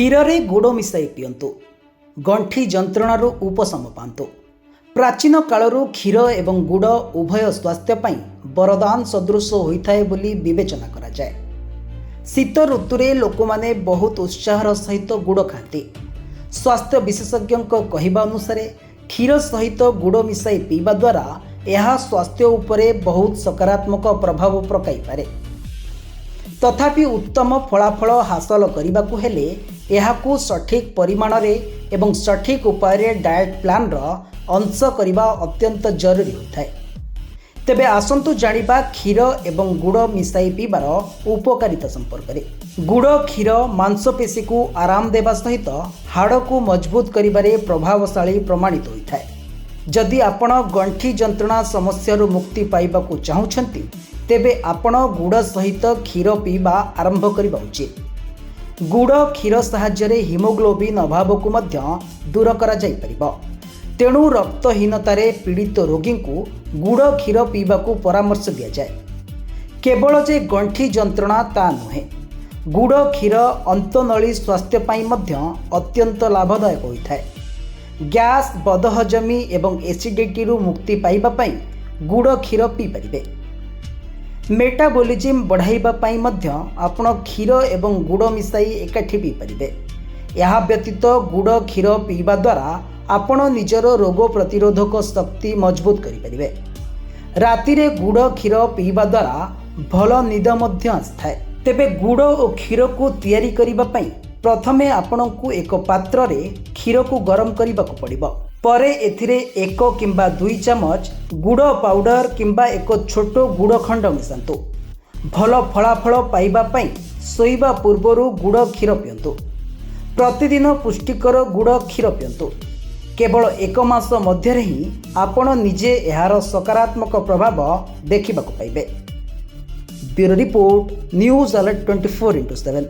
କ୍ଷୀରରେ ଗୁଡ଼ ମିଶାଇ ପିଅନ୍ତୁ, ଗଣ୍ଠି ଯନ୍ତ୍ରଣାରୁ ଉପଶମ ପାଆନ୍ତୁ। ପ୍ରାଚୀନ କାଳରୁ କ୍ଷୀର ଏବଂ ଗୁଡ଼ ଉଭୟ ସ୍ୱାସ୍ଥ୍ୟ ପାଇଁ ବରଦାନ ସଦୃଶ ହୋଇଥାଏ ବୋଲି ବିବେଚନା କରାଯାଏ। ଶୀତ ଋତୁରେ ଲୋକମାନେ ବହୁତ ଉତ୍ସାହର ସହିତ ଗୁଡ଼ ଖାଆନ୍ତି। ସ୍ୱାସ୍ଥ୍ୟ ବିଶେଷଜ୍ଞଙ୍କ କହିବା ଅନୁସାରେ କ୍ଷୀର ସହିତ ଗୁଡ଼ ମିଶାଇ ପିଇବା ଦ୍ୱାରା ଏହା ସ୍ୱାସ୍ଥ୍ୟ ଉପରେ ବହୁତ ସକାରାତ୍ମକ ପ୍ରଭାବ ପକାଇପାରେ। ତଥାପି ଉତ୍ତମ ଫଳାଫଳ ହାସଲ କରିବାକୁ ହେଲେ ଏହାକୁ ସଠିକ୍ ପରିମାଣରେ ଏବଂ ସଠିକ୍ ଉପାୟରେ ଡାଏଟ୍ ପ୍ଲାନ୍ର ଅଂଶ କରିବା ଅତ୍ୟନ୍ତ ଜରୁରୀ ହୋଇଥାଏ। ତେବେ ଆସନ୍ତୁ ଜାଣିବା କ୍ଷୀର ଏବଂ ଗୁଡ଼ ମିଶାଇ ପିଇବାର ଉପକାରିତା ସମ୍ପର୍କରେ। ଗୁଡ଼ କ୍ଷୀର ମାଂସପେଶୀକୁ ଆରାମ ଦେବା ସହିତ ହାଡ଼କୁ ମଜବୁତ କରିବାରେ ପ୍ରଭାବଶାଳୀ ପ୍ରମାଣିତ ହୋଇଥାଏ। ଯଦି ଆପଣ ଗଣ୍ଠି ଯନ୍ତ୍ରଣା ସମସ୍ୟାରୁ ମୁକ୍ତି ପାଇବାକୁ ଚାହୁଁଛନ୍ତି ତେବେ ଆପଣ ଗୁଡ଼ ସହିତ କ୍ଷୀର ପିଇବା ଆରମ୍ଭ କରିବା ଉଚିତ। ଗୁଡ଼ କ୍ଷୀର ସାହାଯ୍ୟରେ ହିମୋଗ୍ଲୋବିନ୍ ଅଭାବକୁ ମଧ୍ୟ ଦୂର କରାଯାଇପାରିବ। ତେଣୁ ରକ୍ତହୀନତାରେ ପୀଡ଼ିତ ରୋଗୀଙ୍କୁ ଗୁଡ଼ କ୍ଷୀର ପିଇବାକୁ ପରାମର୍ଶ ଦିଆଯାଏ। କେବଳ ଯେ ଗଣ୍ଠି ଯନ୍ତ୍ରଣା ତା ନୁହେଁ, ଗୁଡ଼ କ୍ଷୀର ଅନ୍ତନଳୀ ସ୍ୱାସ୍ଥ୍ୟ ପାଇଁ ମଧ୍ୟ ଅତ୍ୟନ୍ତ ଲାଭଦାୟକ ହୋଇଥାଏ। ଗ୍ୟାସ୍, ବଦହଜମି ଏବଂ ଏସିଡିଟିରୁ ମୁକ୍ତି ପାଇବା ପାଇଁ ଗୁଡ଼ କ୍ଷୀର ପିଇପାରିବେ। ମେଟାବଲିଜିମ୍ ବଢ଼ାଇବା ପାଇଁ ମଧ୍ୟ ଆପଣ କ୍ଷୀର ଏବଂ ଗୁଡ଼ ମିଶାଇ ଏକାଠି ପିଇପାରିବେ। ଏହା ବ୍ୟତୀତ ଗୁଡ଼ କ୍ଷୀର ପିଇବା ଦ୍ୱାରା ଆପଣ ନିଜର ରୋଗ ପ୍ରତିରୋଧକ ଶକ୍ତି ମଜବୁତ କରିପାରିବେ। ରାତିରେ ଗୁଡ଼ କ୍ଷୀର ପିଇବା ଦ୍ୱାରା ଭଲ ନିଦ ମଧ୍ୟ ଆସିଥାଏ। ତେବେ ଗୁଡ଼ ଓ କ୍ଷୀରକୁ ତିଆରି କରିବା ପାଇଁ ପ୍ରଥମେ ଆପଣଙ୍କୁ ଏକ ପାତ୍ରରେ କ୍ଷୀରକୁ ଗରମ କରିବାକୁ ପଡ଼ିବ। ପରେ ଏଥିରେ 1 କିମ୍ବା 2 ଚାମଚ ଗୁଡ଼ ପାଉଡର କିମ୍ବା ଏକ ଛୋଟ ଗୁଡ଼ ଖଣ୍ଡ ମିଶାନ୍ତୁ। ଭଲ ଫଳାଫଳ ପାଇବା ପାଇଁ ଶୋଇବା ପୂର୍ବରୁ ଗୁଡ଼ କ୍ଷୀର ପିଅନ୍ତୁ। ପ୍ରତିଦିନ ପୁଷ୍ଟିକର ଗୁଡ଼ କ୍ଷୀର ପିଅନ୍ତୁ। କେବଳ 1 ମାସ ମଧ୍ୟରେ ହିଁ ଆପଣ ନିଜେ ଏହାର ସକାରାତ୍ମକ ପ୍ରଭାବ ଦେଖିବାକୁ ପାଇବେ। Bureau report, news alert 24x7।